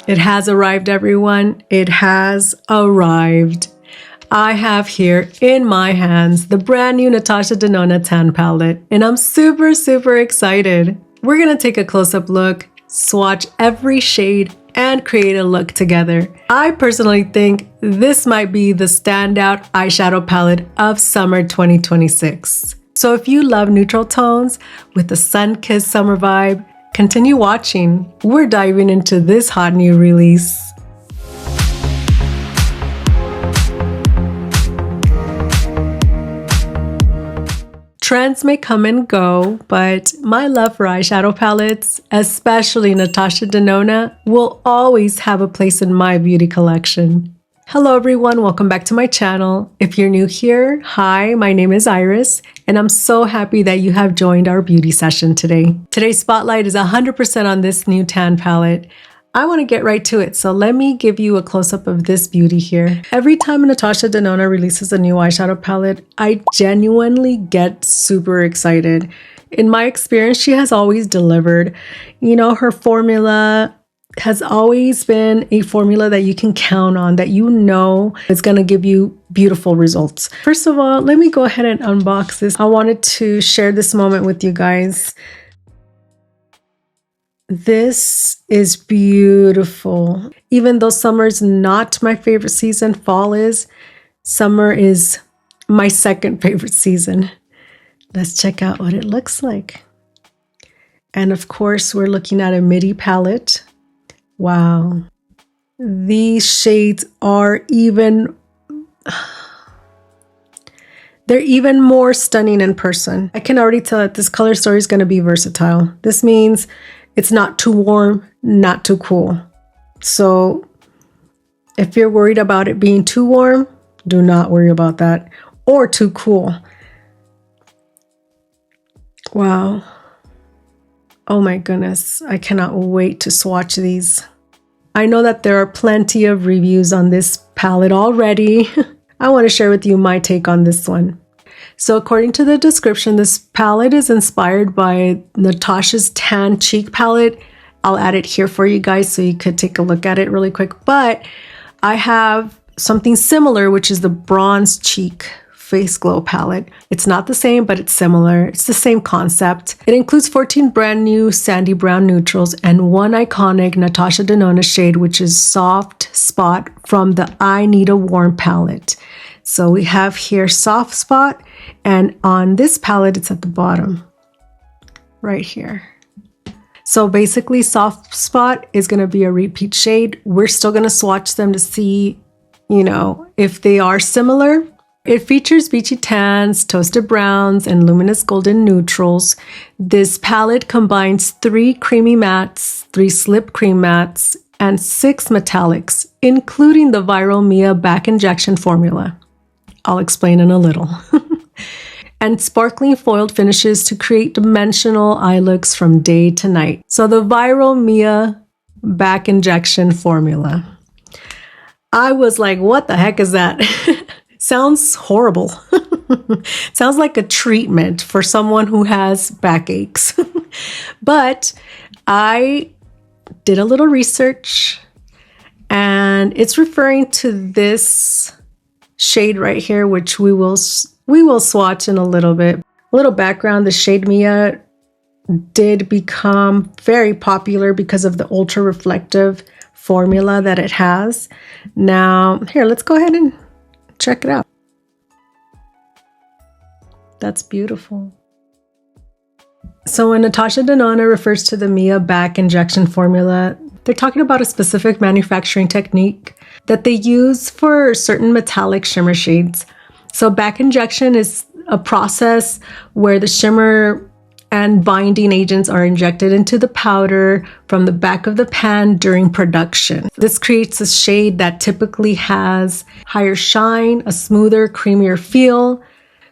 It has arrived, everyone. It has arrived. I have here in my hands the brand new Natasha Denona tan palette, and I'm super excited. We're gonna take a close-up look, swatch every shade, and create a look together. I personally think this might be the standout eyeshadow palette of summer 2026. So if you love neutral tones with the sun-kissed summer vibe, continue watching. We're diving into this hot new release. Trends may come and go, but my love for eyeshadow palettes, especially Natasha Denona, will always have a place in my beauty collection. Hello everyone, welcome back to my channel. If you're new here, hi, my name is Iris, and I'm so happy that you have joined our beauty session today. Today's spotlight is 100% on this new tan palette. I want to get right to it, so let me give you a close-up of this beauty here. Every time Natasha Denona releases a new eyeshadow palette, I genuinely get super excited. In my experience, she has always delivered. You know, her formula has always been a formula that you can count on, that you know is going to give you beautiful results. First of all, let me go ahead and unbox this. I wanted to share this moment with you guys. This is beautiful. Even though summer is not my favorite season, fall is. Summer is my second favorite season. Let's check out what it looks like. And of course, we're looking at a midi palette. Wow. These shades are they're even more stunning in person. I can already tell that this color story is going to be versatile. This means it's not too warm, not too cool. So if you're worried about it being too warm, do not worry about that. Or too cool. Wow. Oh my goodness. I cannot wait to swatch these. I know that there are plenty of reviews on this palette already. I want to share with you my take on this one. So according to the description, this palette is inspired by Natasha's Tan Cheek palette. I'll add it here for you guys so you could take a look at it really quick. But I have something similar, which is the Bronze Cheek Face Glow palette. It's not the same, but it's similar. It's the same concept. It includes 14 brand new sandy brown neutrals and one iconic Natasha Denona shade, which is Soft Spot from the I Need a Warm palette. So we have here Soft Spot, and on this palette, it's at the bottom, right here. So basically, Soft Spot is going to be a repeat shade. We're still going to swatch them to see, you know, if they are similar. It features beachy tans, toasted browns, and luminous golden neutrals. This palette combines 3 creamy mattes, 3 slip cream mattes, and 6 metallics, including the viral Mia back injection formula. I'll explain in a little. And sparkling foiled finishes to create dimensional eye looks from day to night. So the viral Mia back injection formula. I was like, what the heck is that? Sounds horrible. Sounds like a treatment for someone who has backaches. But I did a little research, and it's referring to this shade right here, which we will swatch in a little bit. A little background: the shade Mia did become very popular because of the ultra reflective formula that it has. Now, here, let's go ahead and check it out. That's beautiful. So when Natasha Denona refers to the Mia back injection formula, they're talking about a specific manufacturing technique that they use for certain metallic shimmer shades. So back injection is a process where the shimmer and binding agents are injected into the powder from the back of the pan during production. This creates a shade that typically has higher shine, a smoother, creamier feel,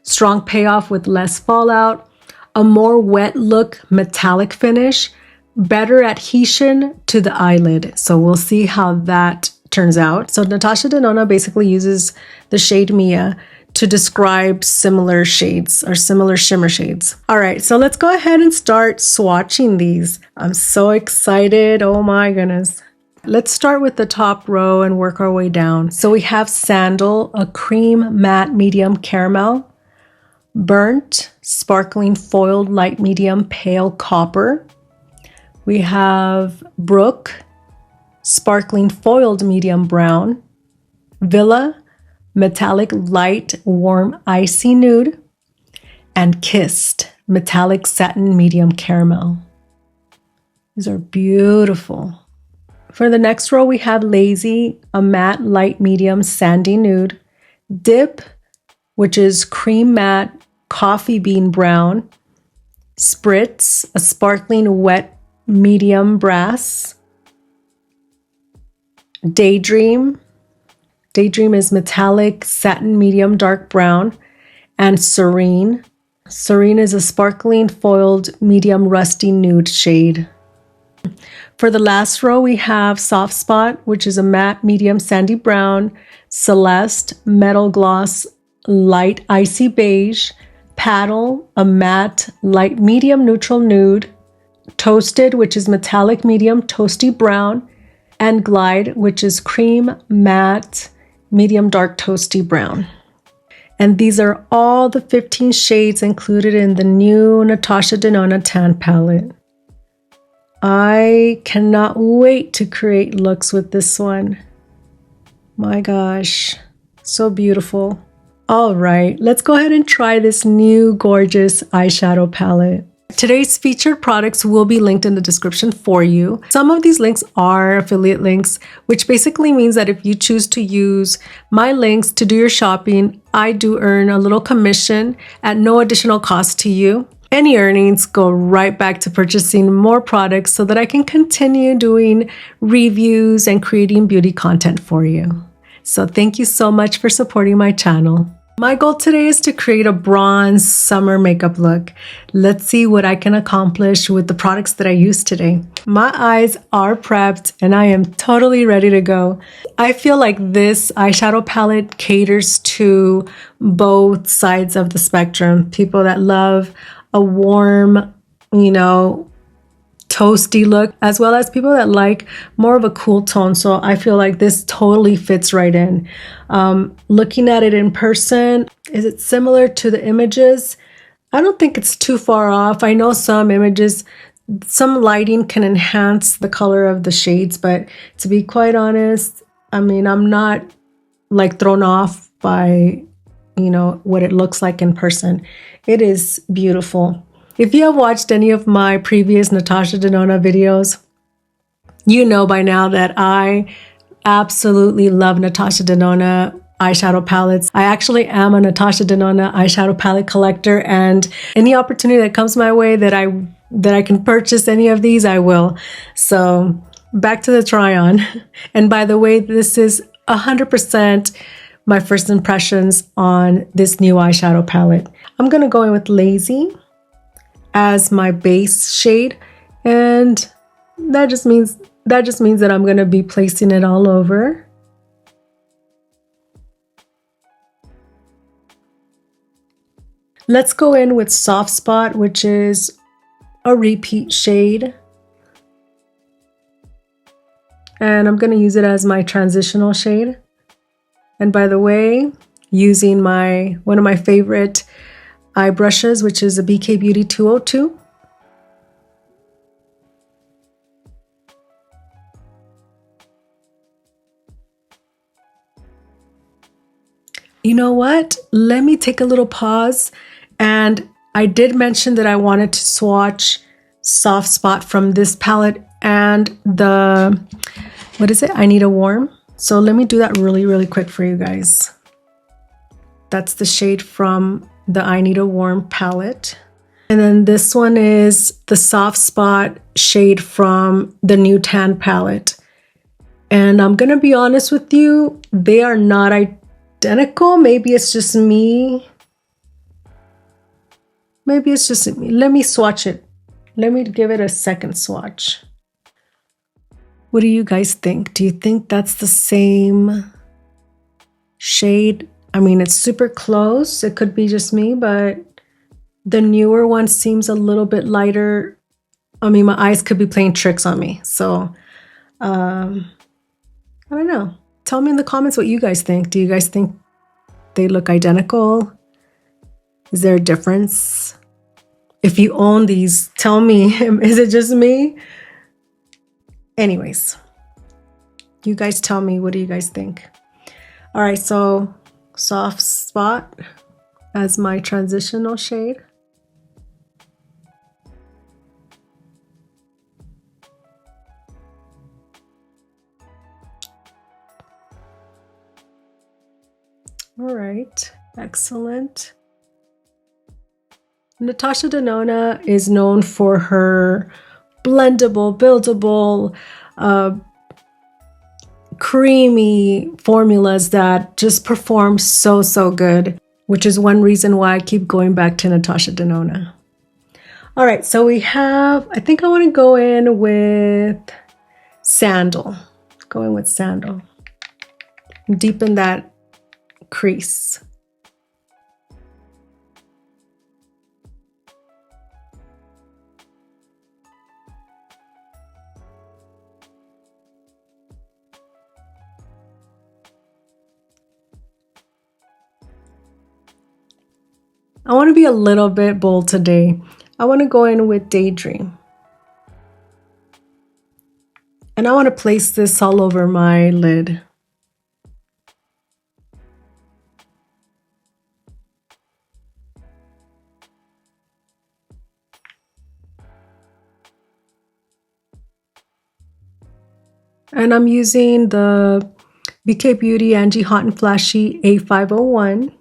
strong payoff with less fallout, a more wet look metallic finish, better adhesion to the eyelid. So we'll see how that turns out. So Natasha Denona basically uses the shade Mia to describe similar shades or similar shimmer shades. All right, so let's go ahead and start swatching these. I'm so excited. Oh my goodness. Let's start with the top row and work our way down. So we have Sandal, a cream matte medium caramel, Burnt, sparkling foiled light medium pale copper. We have Brook, sparkling foiled medium brown, Villa, metallic light warm icy nude, and Kissed, metallic satin medium caramel. These are beautiful. For the next row, we have Lazy, a matte light medium sandy nude, Dip, which is cream matte coffee bean brown, Spritz, a sparkling wet medium brass, Daydream. Daydream is metallic satin medium dark brown, and Serene. Serene is a sparkling foiled medium rusty nude shade. For the last row, we have Soft Spot, which is a matte medium sandy brown, Celeste, metal gloss light icy beige, Paddle, a matte light medium neutral nude, Toasted, which is metallic medium toasty brown, and Glide, which is cream matte medium dark toasty brown. And these are all the 15 shades included in the new Natasha Denona tan palette. I cannot wait to create looks with this one. My gosh, so beautiful. All right, let's go ahead and try this new gorgeous eyeshadow palette. Today's featured products will be linked in the description for you. Some of these links are affiliate links, which basically means that if you choose to use my links to do your shopping, I do earn a little commission at no additional cost to you. Any earnings go right back to purchasing more products so that I can continue doing reviews and creating beauty content for you. So thank you so much for supporting my channel. My goal today is to create a bronze summer makeup look. Let's see what I can accomplish with the products that I used today. My eyes are prepped and I am totally ready to go. I feel like this eyeshadow palette caters to both sides of the spectrum. People that love a warm, toasty look, as well as people that like more of a cool tone. So I feel like this totally fits right in. Looking at it in person, is it similar to the images? I don't think it's too far off. I know some images, some lighting can enhance the color of the shades, but to be quite honest, I'm not like thrown off by, what it looks like in person. It is beautiful. If you have watched any of my previous Natasha Denona videos, you know by now that I absolutely love Natasha Denona eyeshadow palettes. I actually am a Natasha Denona eyeshadow palette collector, and any opportunity that comes my way that I can purchase any of these, I will. So back to the try on. And by the way, this is 100% my first impressions on this new eyeshadow palette. I'm going to go in with Lazy as my base shade, and that just means that I'm going to be placing it all over. Let's go in with Soft Spot, which is a repeat shade, and I'm going to use it as my transitional shade. And by the way, using one of my favorite eye brushes, which is a BK Beauty 202. You know what? Let me take a little pause. And I did mention that I wanted to swatch Soft Spot from this palette and I Need a Warm. So let me do that really, really quick for you guys. That's the shade from the I Need a Warm palette. And then this one is the Soft Spot shade from the new tan palette. And I'm going to be honest with you, they are not identical. Maybe it's just me. Let me swatch it. Let me give it a second swatch. What do you guys think? Do you think that's the same shade? It's super close. It could be just me, but the newer one seems a little bit lighter. My eyes could be playing tricks on me. So I don't know. Tell me in the comments what you guys think. Do you guys think they look identical? Is there a difference? If you own these, tell me. Is it just me? Anyways, you guys tell me. What do you guys think? All right, so Soft Spot as my transitional shade. All right, excellent. Natasha Denona is known for her blendable, buildable, creamy formulas that just perform so good, which is one reason why I keep going back to Natasha Denona. All right, so we have, I think I want to go in with Sandal. Going with Sandal. Deepen that crease. I want to be a little bit bold today. I want to go in with Daydream. And I want to place this all over my lid. And I'm using the BK Beauty Angie Hot and Flashy A501.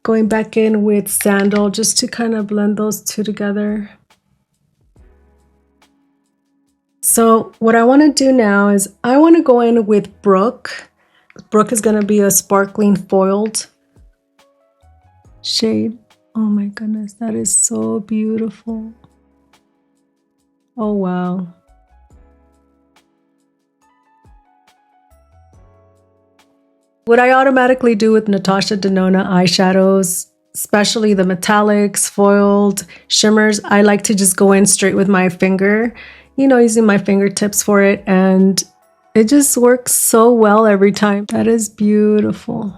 Going back in with Sandal just to kind of blend those two together. So what I want to do now is I want to go in with Brook. Brook is going to be a sparkling foiled shade. Oh my goodness, that is so beautiful. Oh wow. What I automatically do with Natasha Denona eyeshadows, especially the metallics, foiled, shimmers, I like to just go in straight with my finger, you know, using my fingertips for it, and it just works so well every time. That is beautiful.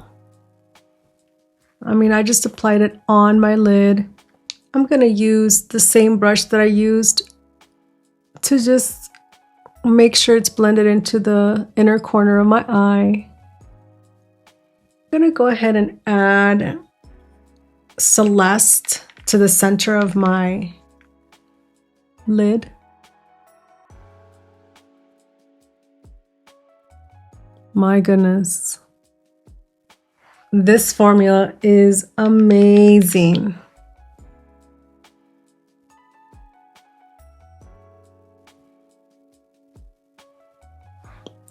I mean, I just applied it on my lid. I'm gonna use the same brush that I used to just make sure it's blended into the inner corner of my eye. I'm gonna go ahead and add Celeste to the center of my lid. My goodness. This formula is amazing.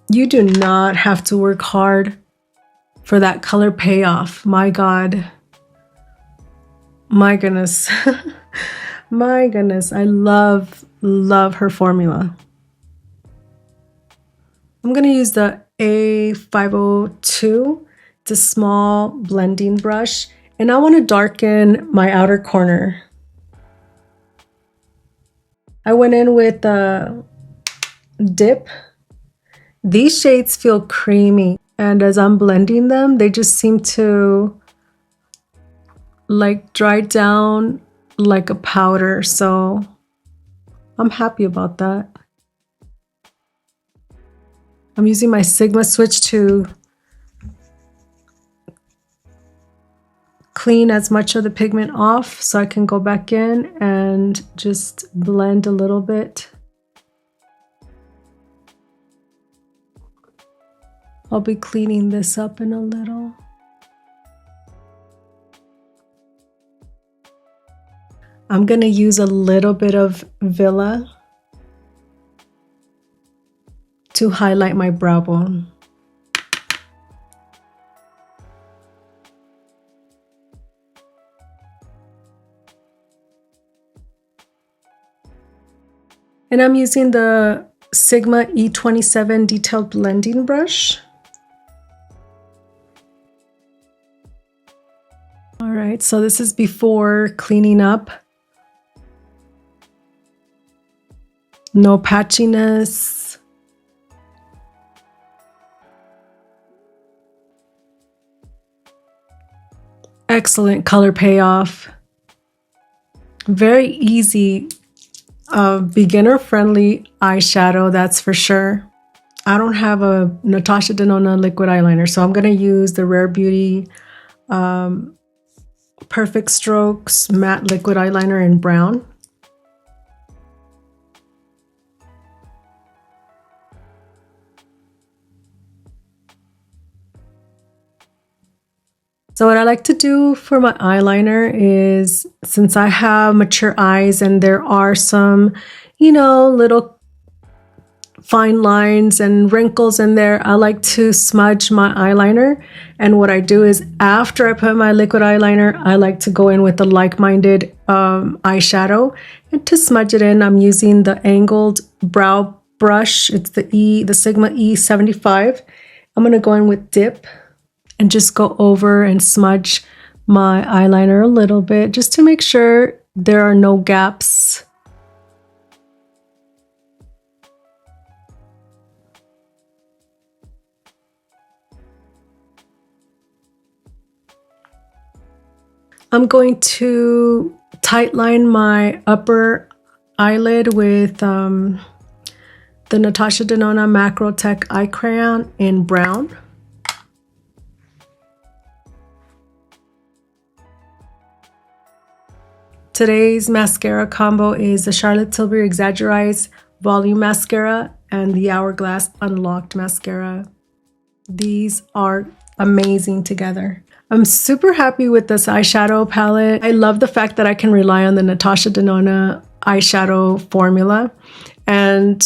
You do not have to work hard for that color payoff. My God. My goodness. My goodness. I love her formula. I'm going to use the A502. It's a small blending brush, and I want to darken my outer corner. I went in with the Dip. These shades feel creamy, and as I'm blending them, they just seem to like dry down like a powder, so I'm happy about that. I'm using my Sigma switch to clean as much of the pigment off so I can go back in and just blend a little bit. I'll be cleaning this up in a little. I'm gonna use a little bit of Villa to highlight my brow bone. And I'm using the Sigma E27 detailed blending brush. All right, so this is before cleaning up No patchiness. Excellent color payoff. Very easy, beginner-friendly eyeshadow, that's for sure. I don't have a Natasha Denona liquid eyeliner, so I'm going to use the Rare Beauty Perfect Strokes matte liquid eyeliner in brown. So what I like to do for my eyeliner is, since I have mature eyes and there are some, little fine lines and wrinkles in there, I like to smudge my eyeliner. And what I do is, after I put my liquid eyeliner, I like to go in with a like-minded eyeshadow. And to smudge it in, I'm using the angled brow brush. It's the Sigma E75. I'm going to go in with Dip and just go over and smudge my eyeliner a little bit, just to make sure there are no gaps. I'm going to tightline my upper eyelid with the Natasha Denona Macro Tech Eye Crayon in brown. Today's mascara combo is the Charlotte Tilbury Exaggerize Volume Mascara and the Hourglass Unlocked Mascara. These are amazing together. I'm super happy with this eyeshadow palette. I love the fact that I can rely on the Natasha Denona eyeshadow formula, and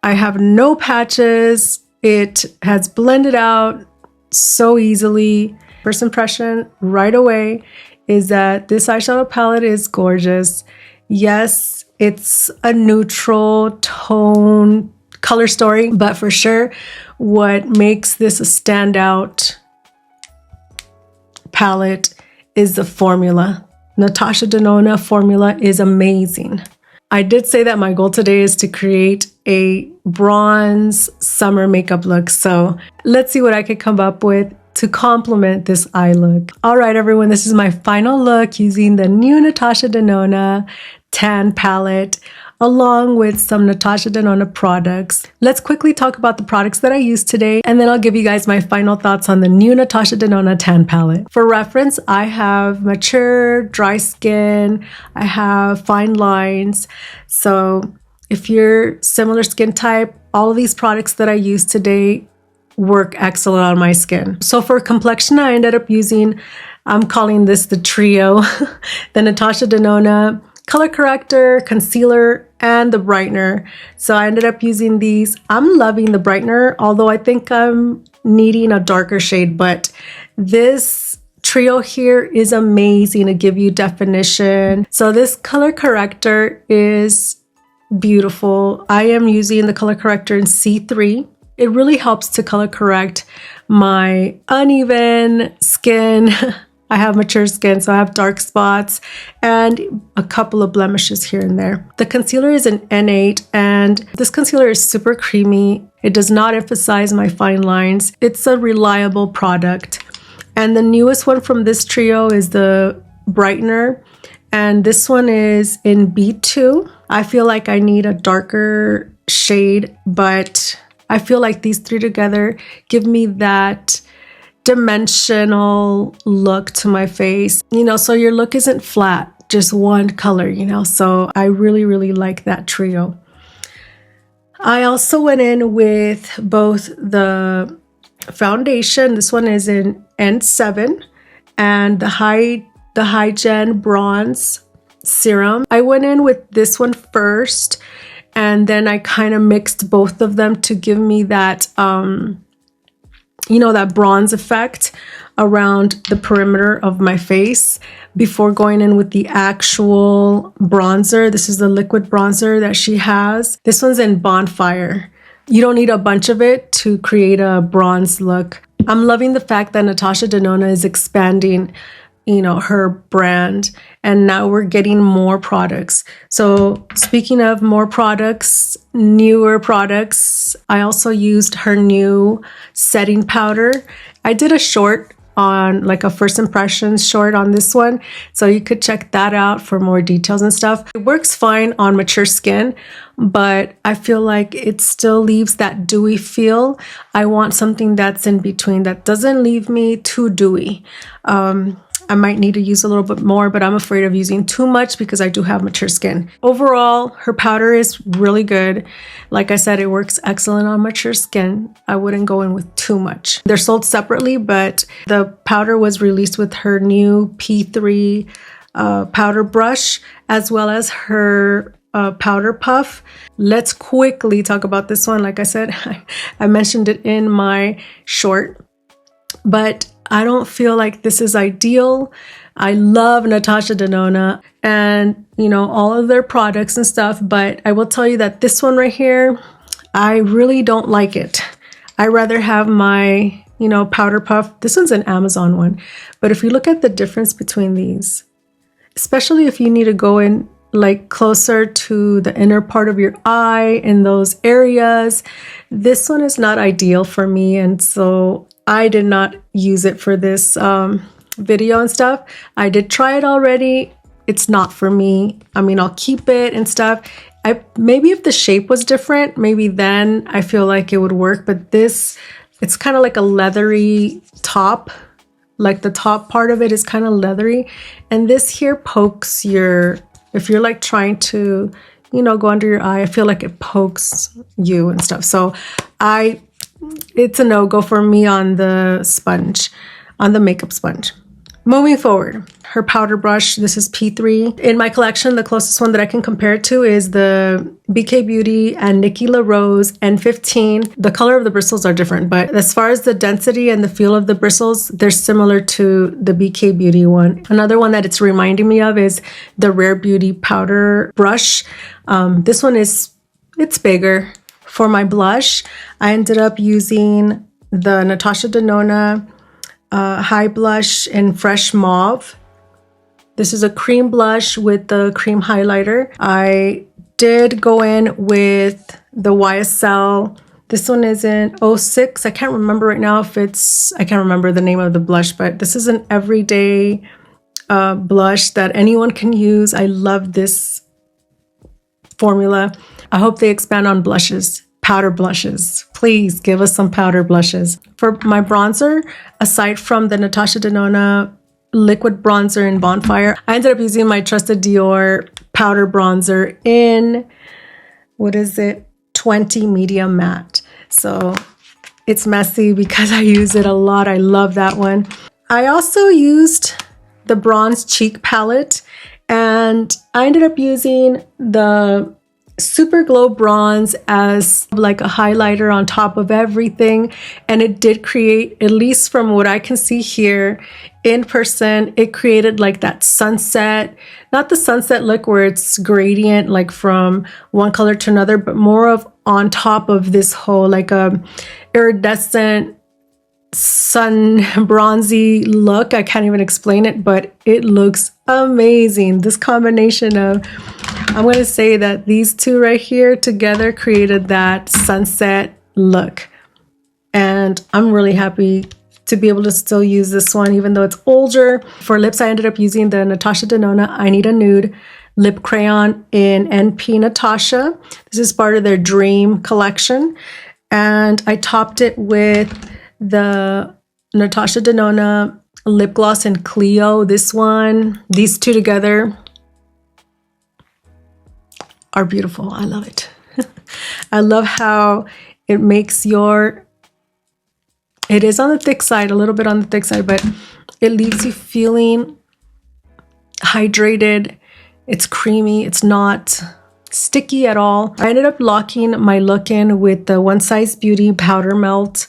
I have no patches. It has blended out so easily. First impression right away is that this eyeshadow palette is gorgeous. Yes, it's a neutral tone color story, but for sure what makes this a standout palette is the formula. Natasha Denona formula is amazing. I did say that my goal today is to create a bronze summer makeup look, so let's see what I could come up with to complement this eye look. All right, everyone, this is my final look using the new Natasha Denona tan palette, along with some Natasha Denona products. Let's quickly talk about the products that I used today, and then I'll give you guys my final thoughts on the new Natasha Denona tan palette. For reference, I have mature, dry skin, I have fine lines. So if you're similar skin type, all of these products that I used today work excellent on my skin. So for complexion, I ended up using, I'm calling this the trio, the Natasha Denona color corrector, concealer, and the brightener. So I ended up using these. I'm loving the brightener, although I think I'm needing a darker shade, but this trio here is amazing to give you definition. So this color corrector is beautiful. I am using the color corrector in C3. It really helps to color correct my uneven skin. I have mature skin, so I have dark spots and a couple of blemishes here and there. The concealer is an N8, and this concealer is super creamy. It does not emphasize my fine lines. It's a reliable product. And the newest one from this trio is the brightener, and this one is in B2. I feel like I need a darker shade, but I feel like these three together give me that dimensional look to my face, so your look isn't flat, just one color, so I really, really like that trio. I also went in with both the foundation, this one is in N7, and the High Gen Bronze Serum. I went in with this one first, and then I kind of mixed both of them to give me that that bronze effect around the perimeter of my face before going in with the actual bronzer. This is the liquid bronzer that she has. This one's in Bonfire. You don't need a bunch of it to create a bronze look. I'm loving the fact that Natasha Denona is expanding, you know, her brand, and now we're getting more products. So speaking of more products, newer products, I also used her new setting powder. I did a short on, like a first impressions short on this one, so you could check that out for more details and stuff. It works fine on mature skin, but I feel like it still leaves that dewy feel. I want something that's in between, that doesn't leave me too dewy. I might need to use a little bit more, but I'm afraid of using too much because I do have mature skin. Overall, her powder is really good. Like I said, it works excellent on mature skin. I wouldn't go in with too much. They're sold separately, but the powder was released with her new P3 powder brush, as well as her powder puff. Let's quickly talk about this one. Like I said, I mentioned it in my short, but I don't feel like this is ideal. I love Natasha Denona and, you know, all of their products and stuff, but I will tell you that this one right here, I really don't like it. I rather have my, you know, powder puff. This one's an Amazon one, but if you look at the difference between these, especially if you need to go in like closer to the inner part of your eye in those areas, this one is not ideal for me. And so I did not use it for this video and stuff. I did try it already. It's not for me. I mean, I'll keep it and stuff. Maybe if the shape was different, maybe then I feel like it would work. But this, it's kind of like a leathery top. Like the top part of it is kind of leathery. And this here pokes your, if you're like trying to, you know, go under your eye, I feel like it pokes you and stuff. So it's a no-go for me on the sponge, on the makeup sponge. Moving forward, her powder brush, this is P3. In my collection, the closest one that I can compare it to is the BK Beauty and Nikki LaRose N15. The color of the bristles are different, but as far as the density and the feel of the bristles, they're similar to the BK Beauty one. Another one that it's reminding me of is the Rare Beauty powder brush. This one it's bigger. For my blush, I ended up using the Natasha Denona High Blush in Fresh Mauve. This is a cream blush with the cream highlighter. I did go in with the YSL. This one is in 06. I can't remember right now if it's, I can't remember the name of the blush, but this is an everyday blush that anyone can use. I love this formula. I hope they expand on blushes, powder blushes. Please give us some powder blushes. For my bronzer, aside from the Natasha Denona liquid bronzer in Bonfire, I ended up using my trusted Dior powder bronzer in, what is it? 20 medium matte. So it's messy because I use it a lot. I love that one. I also used the bronze cheek palette, and I ended up using the Super Glow Bronze as like a highlighter on top of everything. And it did create, at least from what I can see here in person, it created like that sunset, not the sunset look where it's gradient like from one color to another, but more of on top of this whole like a iridescent sun bronzy look. I can't even explain it, but it looks amazing. This combination of, I'm going to say that these two right here together created that sunset look. And I'm really happy to be able to still use this one, even though it's older. For lips, I ended up using the Natasha Denona I Need a Nude lip crayon in NP Natasha. This is part of their Dream collection. And I topped it with the Natasha Denona lip gloss in Clio. This one, these two together are beautiful. I love it. I love how it makes your, it is on the thick side, a little bit on the thick side, but it leaves you feeling hydrated. It's creamy. It's not sticky at all. I ended up locking my look in with the One Size Beauty Powder Melt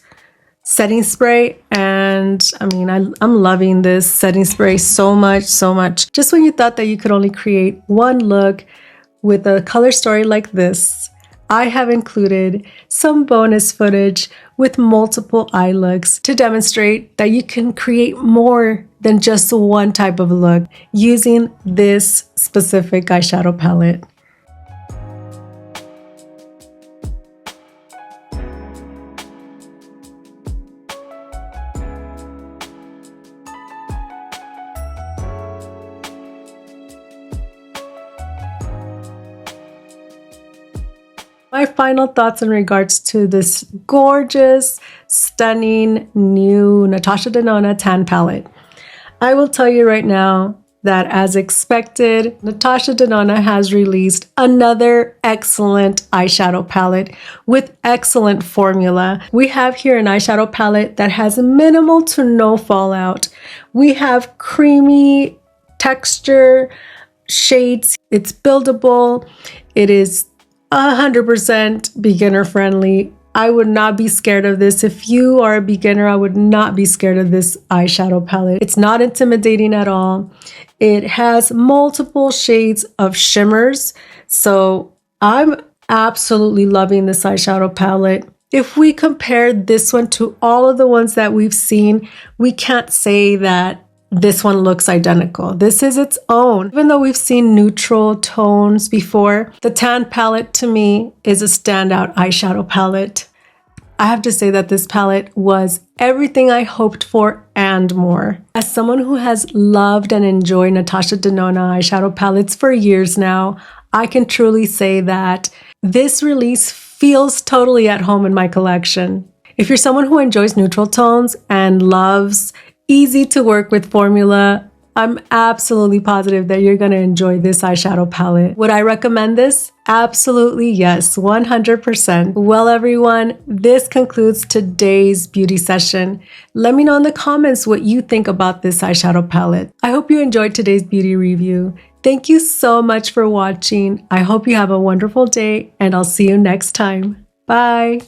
setting spray. And I mean, I'm loving this setting spray so much, so much. Just when you thought that you could only create one look with a color story like this, I have included some bonus footage with multiple eye looks to demonstrate that you can create more than just one type of look using this specific eyeshadow palette. My final thoughts in regards to this gorgeous, stunning new Natasha Denona tan palette. I will tell you right now that, as expected, Natasha Denona has released another excellent eyeshadow palette with excellent formula. We have here an eyeshadow palette that has minimal to no fallout. We have creamy texture shades. It's buildable. It is 100% beginner friendly. I would not be scared of this. If you are a beginner, I would not be scared of this eyeshadow palette. It's not intimidating at all. It has multiple shades of shimmers. So I'm absolutely loving this eyeshadow palette. If we compare this one to all of the ones that we've seen, we can't say that this one looks identical. This is its own. Even though we've seen neutral tones before, the tan palette to me is a standout eyeshadow palette. I have to say that this palette was everything I hoped for and more. As someone who has loved and enjoyed Natasha Denona eyeshadow palettes for years now, I can truly say that this release feels totally at home in my collection. If you're someone who enjoys neutral tones and loves easy to work with formula, I'm absolutely positive that you're going to enjoy this eyeshadow palette. Would I recommend this? Absolutely yes, 100%. Well, everyone, this concludes today's beauty session. Let me know in the comments what you think about this eyeshadow palette. I hope you enjoyed today's beauty review. Thank you so much for watching. I hope you have a wonderful day, and I'll see you next time. Bye.